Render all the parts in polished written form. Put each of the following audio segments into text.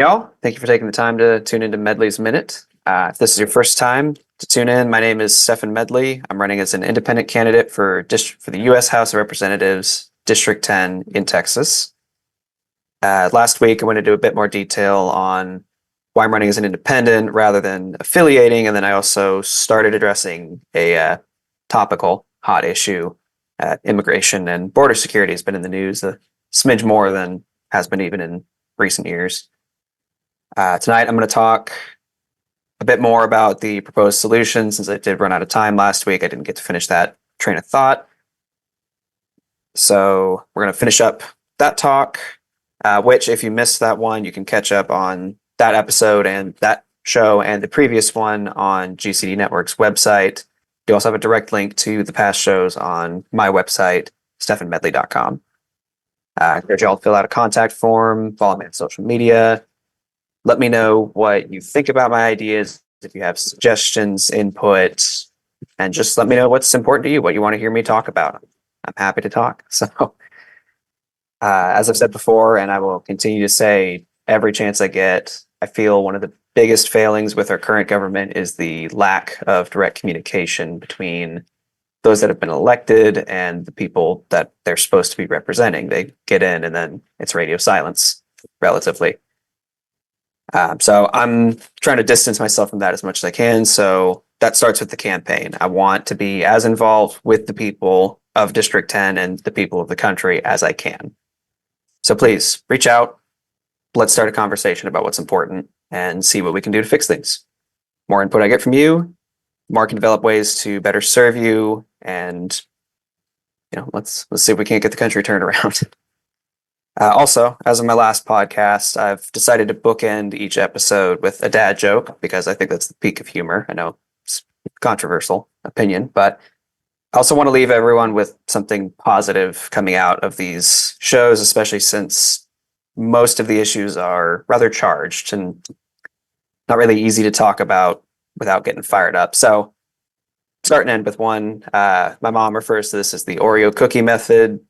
Y'all, thank you for taking the time to tune into Medley's Minute. If this is your first time to tune in, my name is Stefan Medley. I'm running as an independent candidate for the U.S. House of Representatives, District 10 in Texas. Last week, I went into a bit more detail on why I'm running as an independent rather than affiliating, and then I also started addressing a topical hot issue. Immigration and border security has been in the news a smidge more than has been even in recent years. Tonight, I'm going to talk a bit more about the proposed solution. Since I did run out of time last week, I didn't get to finish that train of thought. So we're going to finish up that talk, which if you missed that one, you can catch up on that episode and that show and the previous one on GCD Network's website. You also have a direct link to the past shows on my website, stefanmedley.com. I encourage you all to fill out a contact form, follow me on social media. Let me know what you think about my ideas, if you have suggestions, input, and just let me know what's important to you, what you want to hear me talk about. I'm happy to talk. So, as I've said before, and I will continue to say every chance I get, I feel one of the biggest failings with our current government is the lack of direct communication between those that have been elected and the people that they're supposed to be representing. They get in and then it's radio silence, relatively. So I'm trying to distance myself from that as much as I can. So that starts with the campaign. I want to be as involved with the people of District 10 and the people of the country as I can. So please reach out. Let's start a conversation about what's important and see what we can do to fix things. More input I get from you, more I can develop ways to better serve you, and let's see if we can't get the country turned around. Also, as of my last podcast, I've decided to bookend each episode with a dad joke because I think that's the peak of humor. I know it's a controversial opinion, but I also want to leave everyone with something positive coming out of these shows, especially since most of the issues are rather charged and not really easy to talk about without getting fired up. So, start and end with one. My mom refers to this as the Oreo cookie method.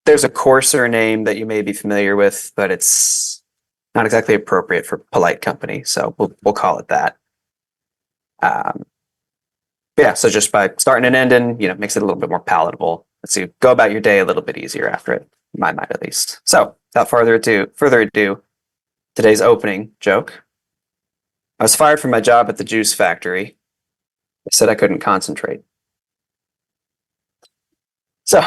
There's a coarser name that you may be familiar with, but it's not exactly appropriate for polite company, so we'll call it that. Yeah, so just by starting and ending, makes it a little bit more palatable. Let's you go about your day a little bit easier after it, in my mind at least. So, without further ado, today's opening joke. I was fired from my job at the juice factory. They said I couldn't concentrate. So,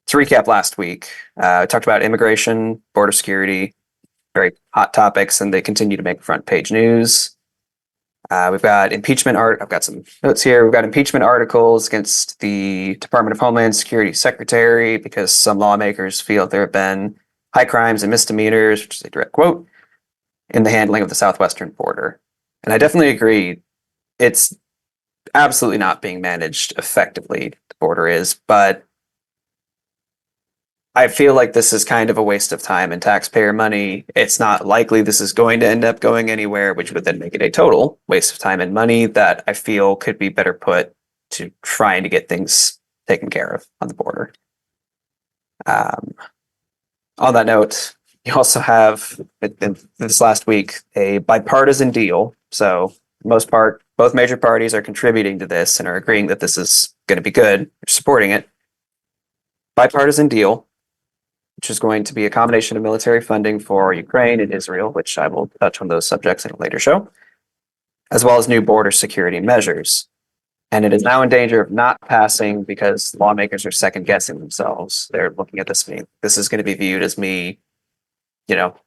to recap last week, I talked about immigration, border security, very hot topics, and they continue to make front page news. We've got I've got some notes here. We've got impeachment articles against the Department of Homeland Security Secretary because some lawmakers feel there have been high crimes and misdemeanors, which is a direct quote, in the handling of the southwestern border. And I definitely agree. It's absolutely not being managed effectively, the border is, but I feel like this is kind of a waste of time and taxpayer money. It's not likely this is going to end up going anywhere, which would then make it a total waste of time and money that I feel could be better put to trying to get things taken care of on the border. On that note, you also have, in this last week, a bipartisan deal. So, for the most part, both major parties are contributing to this and are agreeing that this is going to be good, supporting it. Bipartisan deal, which is going to be a combination of military funding for Ukraine and Israel, which I will touch on those subjects in a later show, as well as new border security measures. And it is now in danger of not passing because lawmakers are second guessing themselves. They're looking at this being, this is going to be viewed as me,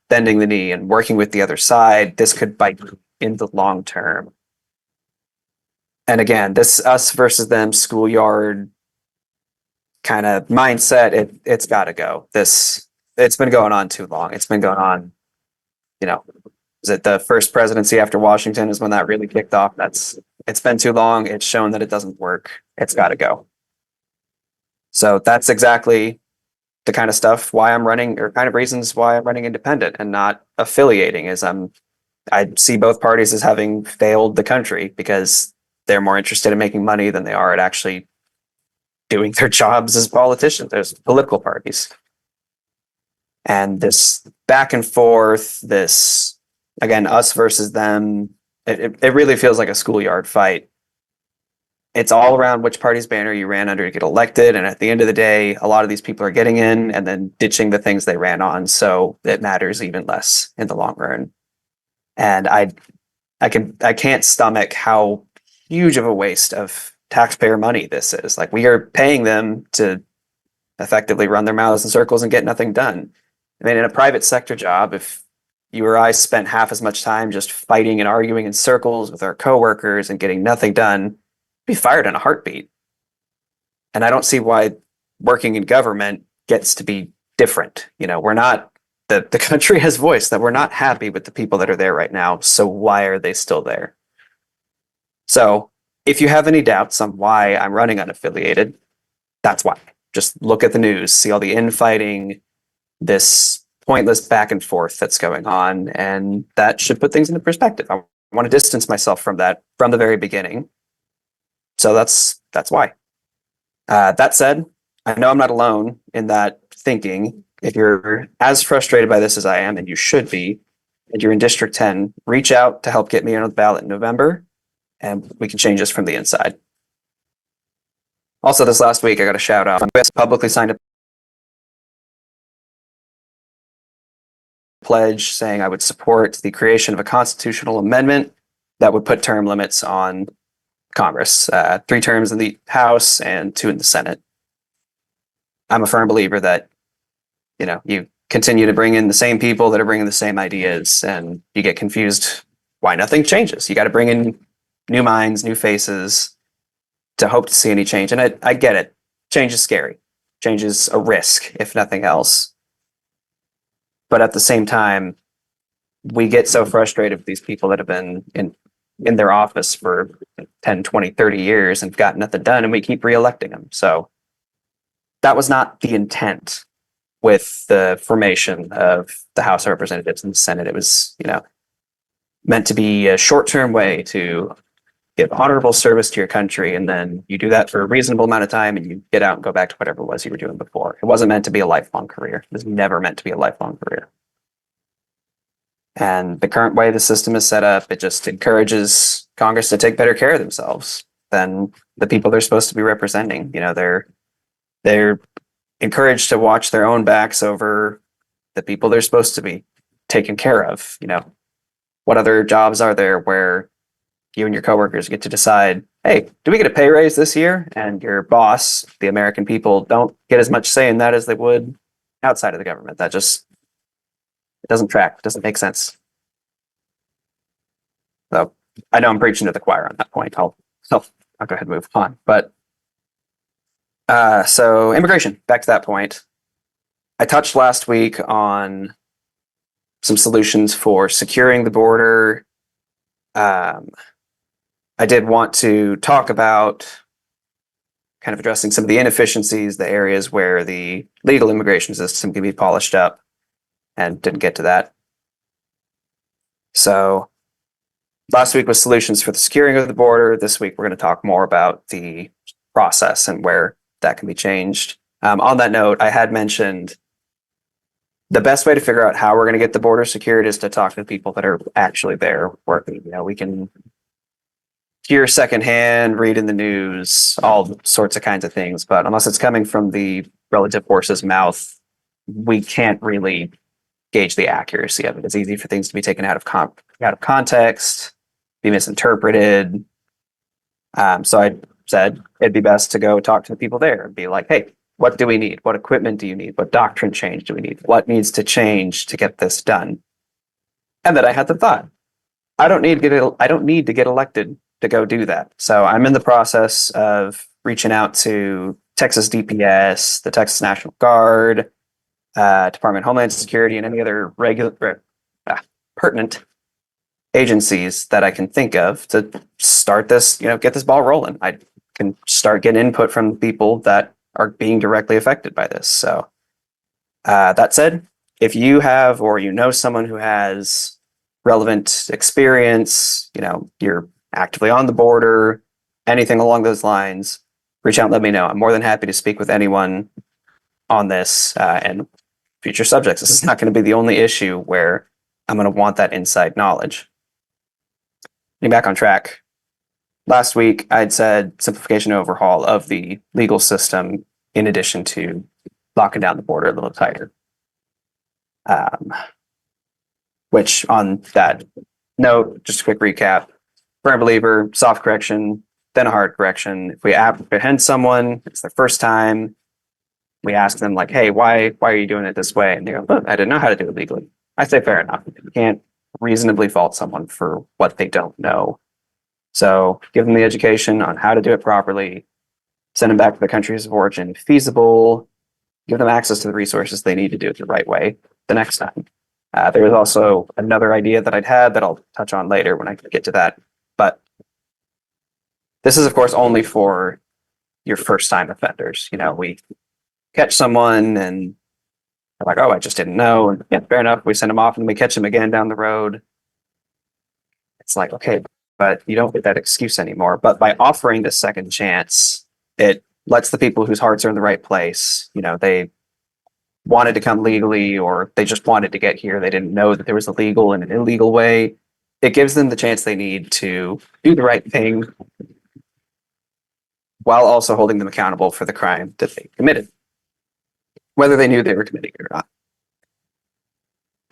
bending the knee and working with the other side. This could bite in the long term. And again, this us versus them schoolyard kind of mindset, it's got to go. It's been going on too long. It's been going on, is it the first presidency after Washington is when that really kicked off? It's been too long. It's shown that it doesn't work. It's got to go. So that's exactly the kind of stuff why I'm running, or kind of reasons why I'm running independent and not affiliating, is I see both parties as having failed the country because they're more interested in making money than they are at actually doing their jobs as politicians. There's political parties. And this back and forth, this, again, us versus them, it really feels like a schoolyard fight. It's all around which party's banner you ran under to get elected. And at the end of the day, a lot of these people are getting in and then ditching the things they ran on. So it matters even less in the long run. And I can't stomach how huge of a waste of taxpayer money this is. Like, we are paying them to effectively run their mouths in circles and get nothing done. I mean, in a private sector job, if you or I spent half as much time just fighting and arguing in circles with our coworkers and getting nothing done, we'd be fired in a heartbeat. And I don't see why working in government gets to be different. We're not, the country has voiced that we're not happy with the people that are there right now. So why are they still there? So if you have any doubts on why I'm running unaffiliated, that's why. Just look at the news, see all the infighting, this pointless back and forth that's going on, and that should put things into perspective. I want to distance myself from that from the very beginning. So that's why. That said, I know I'm not alone in that thinking. If you're as frustrated by this as I am, and you should be, and you're in District 10, reach out to help get me on the ballot in November, and we can change this from the inside. Also, this last week, I got a shout out. I publicly signed a pledge saying I would support the creation of a constitutional amendment that would put term limits on Congress, 3 terms in the House and 2 in the Senate. I'm a firm believer that, you continue to bring in the same people that are bringing the same ideas, and you get confused why nothing changes. You got to bring in new minds, new faces to hope to see any change. And I get it. Change is scary. Change is a risk, if nothing else. But at the same time, we get so frustrated with these people that have been in their office for 10, 20, 30 years and got nothing done, and we keep reelecting them. So that was not the intent with the formation of the House of Representatives and the Senate. It was, meant to be a short-term way to give honorable service to your country, and then you do that for a reasonable amount of time and you get out and go back to whatever it was you were doing before. It wasn't meant to be a lifelong career. It was never meant to be a lifelong career. And the current way the system is set up, it just encourages Congress to take better care of themselves than the people they're supposed to be representing. They're encouraged to watch their own backs over the people they're supposed to be taken care of. What other jobs are there where you and your coworkers get to decide, hey, do we get a pay raise this year? And your boss, the American people, don't get as much say in that as they would outside of the government. That just, it doesn't track. It doesn't make sense. So I know I'm preaching to the choir on that point. I'll go ahead and move on. But so immigration, back to that point. I touched last week on some solutions for securing the border. I did want to talk about kind of addressing some of the inefficiencies, the areas where the legal immigration system can be polished up, and didn't get to that. So last week was solutions for the securing of the border. This week, we're going to talk more about the process and where that can be changed. On that note, I had mentioned the best way to figure out how we're going to get the border secured is to talk to people that are actually there working. We can hear secondhand, read in the news, all sorts of kinds of things, but unless it's coming from the relative horse's mouth, we can't really gauge the accuracy of it. It's easy for things to be taken out of context, be misinterpreted. So I said it'd be best to go talk to the people there and be like, hey, what do we need? What equipment do you need? What doctrine change do we need? What needs to change to get this done? And then I had the thought, I don't need to get elected to go do that. So I'm in the process of reaching out to Texas DPS, the Texas National Guard, Department of Homeland Security, and any other pertinent agencies that I can think of to start this, get this ball rolling. I can start getting input from people that are being directly affected by this. So that said, if you have or someone who has relevant experience, you're actively on the border, anything along those lines, reach out and let me know. I'm more than happy to speak with anyone on this and future subjects. This is not going to be the only issue where I'm going to want that inside knowledge. Getting back on track. Last week, I'd said simplification and overhaul of the legal system in addition to locking down the border a little tighter. Which on that note, just a quick recap, firm believer, soft correction, then a hard correction. If we apprehend someone, it's their first time, we ask them like, hey, why are you doing it this way? And they go, look, I didn't know how to do it legally. I say fair enough. You can't reasonably fault someone for what they don't know. So give them the education on how to do it properly, send them back to the countries of origin if feasible, give them access to the resources they need to do it the right way the next time. There was also another idea that I'd had that I'll touch on later when I get to that. But this is, of course, only for your first-time offenders. You know, we catch someone and they're like, oh, I just didn't know. And yeah, fair enough. We send them off and we catch them again down the road. It's like, okay, but you don't get that excuse anymore. But by offering this second chance, it lets the people whose hearts are in the right place, you know, they wanted to come legally or they just wanted to get here. They didn't know that there was a legal and an illegal way. It gives them the chance they need to do the right thing while also holding them accountable for the crime that they committed, whether they knew they were committing it or not.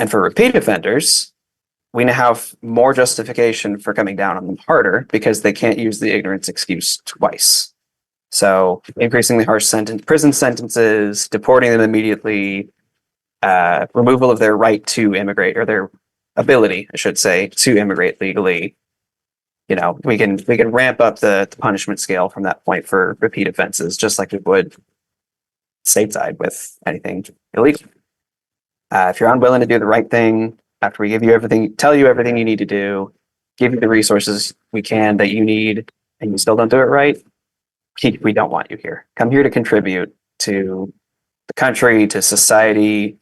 And for repeat offenders, we now have more justification for coming down on them harder because they can't use the ignorance excuse twice. So increasingly harsh prison sentences, deporting them immediately, removal of their right to immigrate, or their ability, I should say, to immigrate legally. You know, we can ramp up the punishment scale from that point for repeat offenses, just like we would stateside with anything illegal. If you're unwilling to do the right thing, after we give you everything, tell you everything you need to do, give you the resources we can that you need, and you still don't do it right, we don't want you here. Come here to contribute to the country, to society,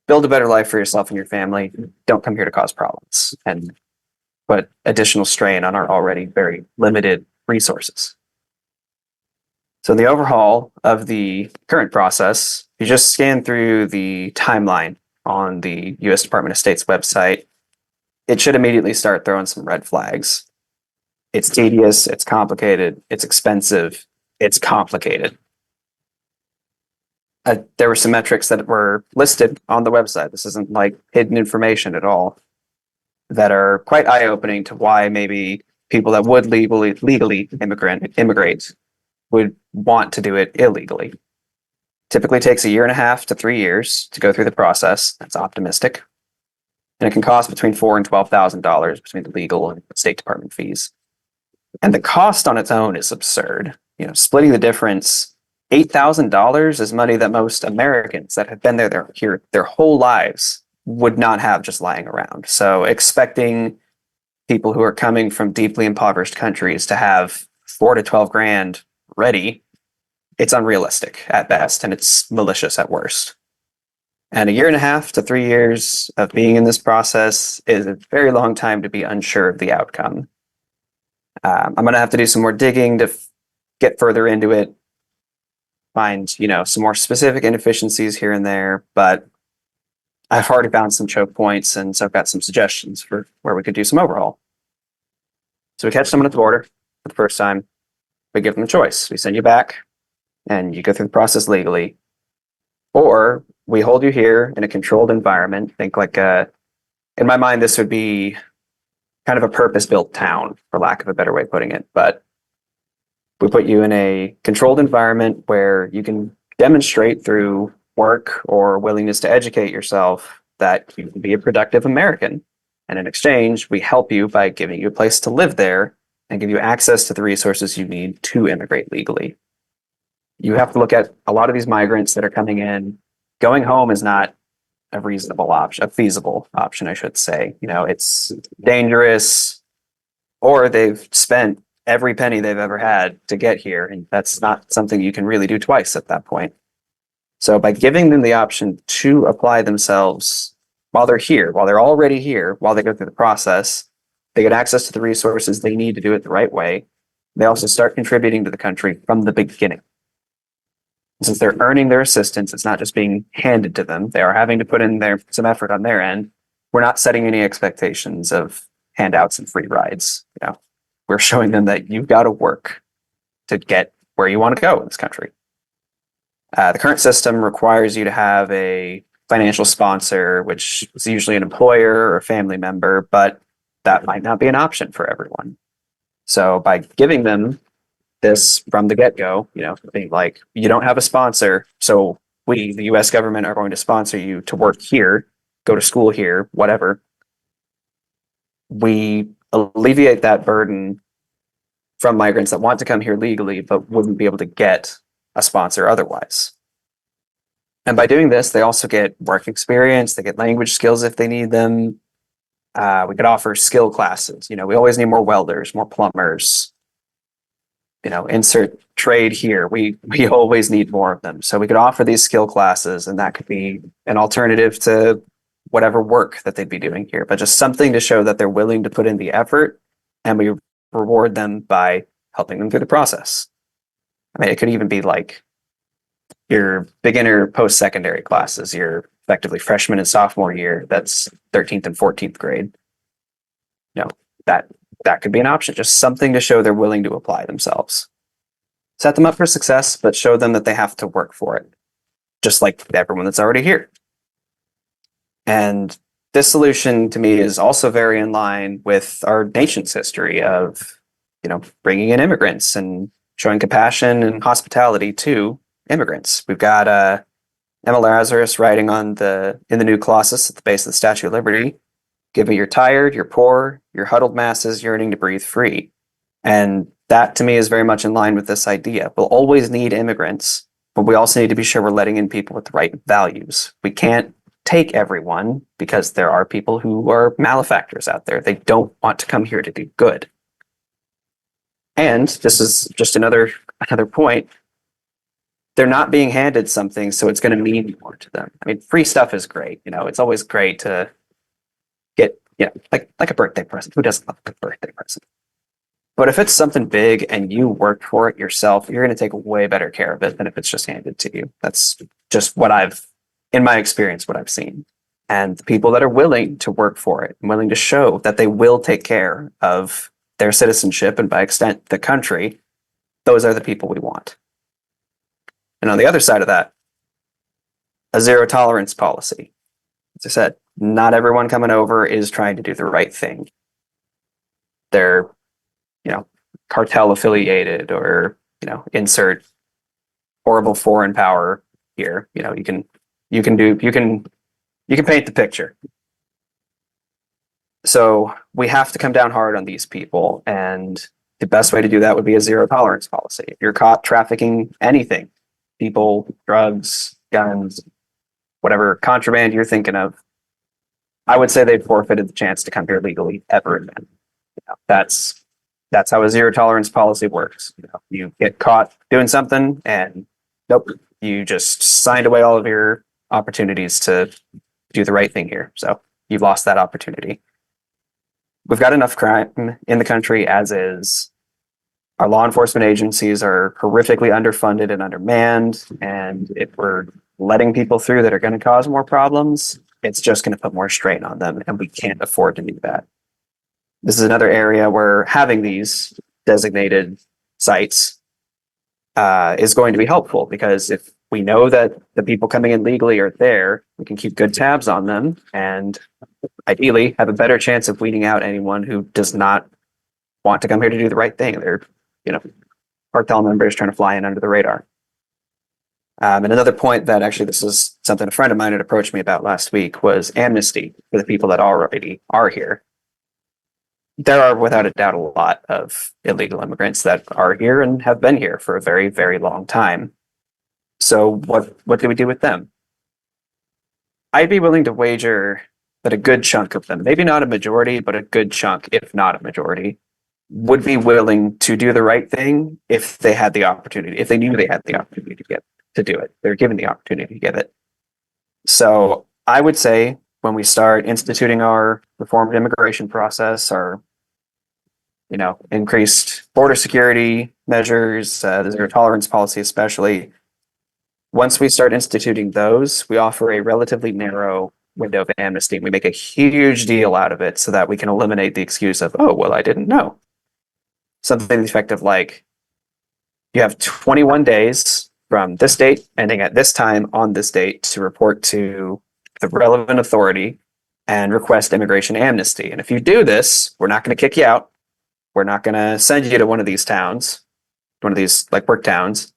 build a better life for yourself and your family. Don't come here to cause problems and put additional strain on our already very limited resources. So in the overhaul of the current process, you just scan through the timeline on the U.S. Department of State's website. It should immediately start throwing some red flags. It's tedious, it's complicated, it's expensive, it's complicated. There were some metrics that were listed on the website. This isn't like hidden information at all, that are quite eye-opening to why maybe people that would legally immigrate would want to do it illegally. Typically takes 1.5 to 3 years to go through the process. That's optimistic. And it can cost between $4,000 and $12,000 between the legal and State Department fees. And the cost on its own is absurd. You know, splitting the difference, $8,000 is money that most Americans that have been here their whole lives would not have just lying around. So expecting people who are coming from deeply impoverished countries to have 4 to 12 grand ready, it's unrealistic at best, and it's malicious at worst. And 1.5 to 3 years of being in this process is a very long time to be unsure of the outcome. I'm going to have to do some more digging to get further into it, find, you know, some more specific inefficiencies here and there, but I've already found some choke points, and so I've got some suggestions for where we could do some overhaul. So we catch someone at the border for the first time, we give them a choice. We send you back, and you go through the process legally, or we hold you here in a controlled environment. Think like, in my mind, this would be kind of a purpose-built town, for lack of a better way of putting it. But we put you in a controlled environment where you can demonstrate through work or willingness to educate yourself that you can be a productive American. And in exchange, we help you by giving you a place to live there and give you access to the resources you need to immigrate legally. You have to look at a lot of these migrants that are coming in. Going home is not a reasonable option, a feasible option, I should say. You know, it's dangerous, or they've spent every penny they've ever had to get here, and that's not something you can really do twice at that point. So by giving them the option to apply themselves while they're here, while they're already here, while they go through the process, they get access to the resources they need to do it the right way. They also start contributing to the country from the beginning. since they're earning their assistance, it's not just being handed to them. They are having to put in some effort on their end. We're not setting any expectations of handouts and free rides. We're showing them that you've got to work to get where you want to go in this country. The current system requires you to have a financial sponsor, which is usually an employer or a family member, but that might not be an option for everyone. So by giving them this from the get-go, being like, you don't have a sponsor, so we, the US government, are going to sponsor you to work here, go to school here, whatever. We alleviate that burden from migrants that want to come here legally but wouldn't be able to get a sponsor otherwise. And by doing this, they also get work experience, they get language skills if they need them. We could offer skill classes. We always need more welders, more plumbers. Insert trade here. We always need more of them. So we could offer these skill classes, and that could be an alternative to whatever work that they'd be doing here, but just something to show that they're willing to put in the effort, and we reward them by helping them through the process. I mean, it could even be like your beginner post-secondary classes, your effectively freshman and sophomore year, that's 13th and 14th grade. That could be an option, just something to show they're willing to apply themselves. Set them up for success, but show them that they have to work for it, just like everyone that's already here. And this solution to me is also very in line with our nation's history of, bringing in immigrants and showing compassion and hospitality to immigrants. We've got Emma Lazarus writing in the new Colossus at the base of the Statue of Liberty, "Give me you're tired, you're poor, your huddled masses yearning to breathe free." And that to me is very much in line with this idea. We'll always need immigrants, but we also need to be sure we're letting in people with the right values. We can't take everyone because there are people who are malefactors out there. They don't want to come here to do good. And this is just another point. They're not being handed something, so it's going to mean more to them. I mean, free stuff is great. It's always great to get, like a birthday present. Who doesn't love a good birthday present? But if it's something big and you worked for it yourself, you're going to take way better care of it than if it's just handed to you. That's just in my experience, what I've seen. And the people that are willing to work for it, and willing to show that they will take care of their citizenship and by extent the country, those are the people we want. And on the other side of that, a zero tolerance policy. As I said, not everyone coming over is trying to do the right thing. They're, cartel affiliated or, insert horrible foreign power here. You can paint the picture. So we have to come down hard on these people, and the best way to do that would be a zero tolerance policy. If you're caught trafficking anything, people, drugs, guns, whatever contraband you're thinking of, I would say they've forfeited the chance to come here legally ever again. That's how a zero tolerance policy works. You get caught doing something, and nope, you just signed away all of your opportunities to do the right thing here. So you've lost that opportunity. We've got enough crime in the country as is. Our law enforcement agencies are horrifically underfunded and undermanned. And if we're letting people through that are going to cause more problems, it's just going to put more strain on them. And we can't afford to do that. This is another area where having these designated sites is going to be helpful, because if we know that the people coming in legally are there, we can keep good tabs on them and ideally have a better chance of weeding out anyone who does not want to come here to do the right thing. They're, cartel members trying to fly in under the radar. And another point that actually this is something a friend of mine had approached me about last week was amnesty for the people that already are here. There are without a doubt a lot of illegal immigrants that are here and have been here for a very, very long time. So what do we do with them? I'd be willing to wager that a good chunk of them, maybe not a majority, but a good chunk, if not a majority, would be willing to do the right thing if they had the opportunity, if they knew they had the opportunity to do it. They're given the opportunity to give it. So I would say when we start instituting our reformed immigration process, our increased border security measures, the zero tolerance policy especially, Once we start instituting those, we offer a relatively narrow window of amnesty. We make a huge deal out of it so that we can eliminate the excuse of, oh, well, I didn't know. Something to the effect of like, you have 21 days from this date ending at this time on this date to report to the relevant authority and request immigration amnesty. And if you do this, we're not going to kick you out. We're not going to send you to one of these towns, one of these like work towns.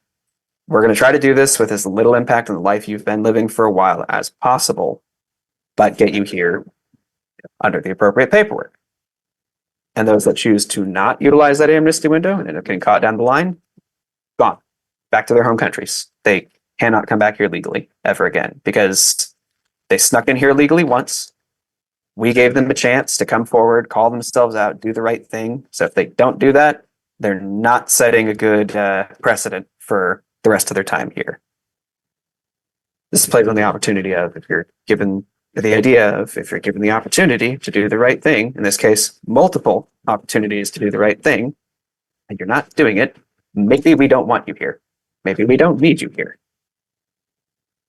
We're going to try to do this with as little impact on the life you've been living for a while as possible, but get you here under the appropriate paperwork. And those that choose to not utilize that amnesty window and end up getting caught down the line, gone, back to their home countries. They cannot come back here legally ever again because they snuck in here legally once. We gave them a chance to come forward, call themselves out, do the right thing. So if they don't do that, they're not setting a good precedent for the rest of their time here. This plays on the opportunity of if you're given the opportunity to do the right thing, in this case, multiple opportunities to do the right thing, and you're not doing it, maybe we don't want you here. Maybe we don't need you here.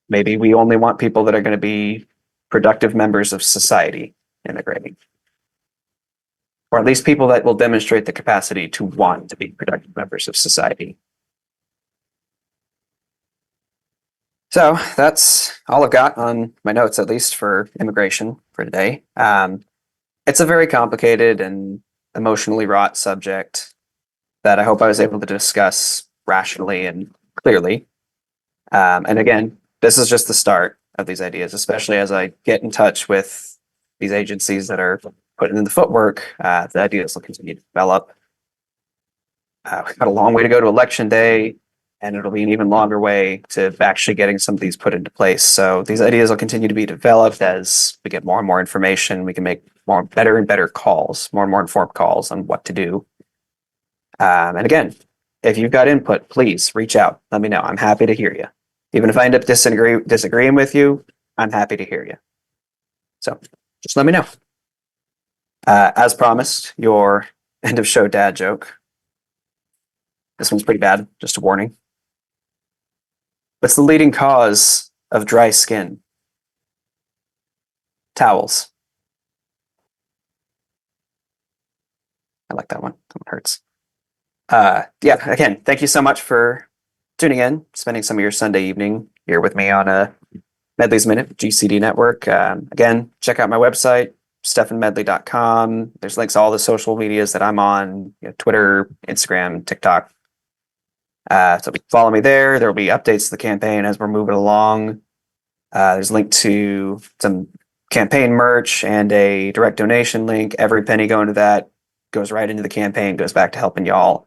Maybe we only want people that are going to be productive members of society immigrating. Or at least people that will demonstrate the capacity to want to be productive members of society. So that's all I've got on my notes, at least for immigration for today. It's a very complicated and emotionally wrought subject that I hope I was able to discuss rationally and clearly. And again, this is just the start of these ideas, especially as I get in touch with these agencies that are putting in the footwork. The ideas will continue to develop. We've got a long way to go to election day, and it'll be an even longer way to actually getting some of these put into place. So these ideas will continue to be developed as we get more and more information. We can make better and better calls, more and more informed calls on what to do. And again, if you've got input, please reach out. Let me know. I'm happy to hear you. Even if I end up disagreeing with you, I'm happy to hear you. So just let me know. As promised, your end of show dad joke. This one's pretty bad, just a warning. What's the leading cause of dry skin? Towels. I like that one. That one hurts. Yeah, again, thank you so much for tuning in, spending some of your Sunday evening here with me on Medley's Minute, GCD Network. Again, check out my website, stefanmedley.com. There's links to all the social medias that I'm on, Twitter, Instagram, TikTok. So follow me there. There will be updates to the campaign as we're moving along. There's a link to some campaign merch and a direct donation link. Every penny going to that goes right into the campaign, goes back to helping y'all.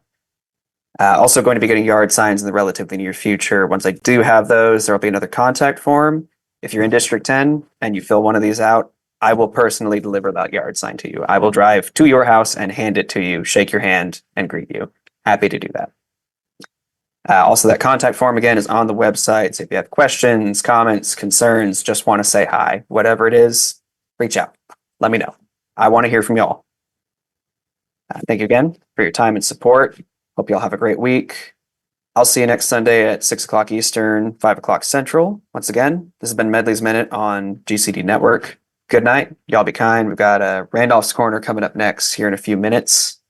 Also going to be getting yard signs in the relatively near future. Once I do have those, there will be another contact form. If you're in District 10 and you fill one of these out, I will personally deliver that yard sign to you. I will drive to your house and hand it to you, shake your hand, and greet you. Happy to do that. Also, that contact form, again, is on the website. So if you have questions, comments, concerns, just want to say hi, whatever it is, reach out. Let me know. I want to hear from y'all. Thank you again for your time and support. Hope y'all have a great week. I'll see you next Sunday at 6 o'clock Eastern, 5 o'clock Central. Once again, this has been Medley's Minute on GCD Network. Good night. Y'all be kind. We've got Randolph's Corner coming up next here in a few minutes.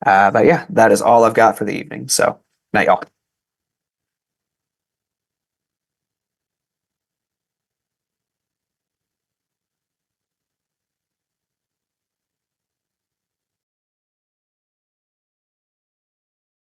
But yeah, that is all I've got for the evening. So, night, y'all.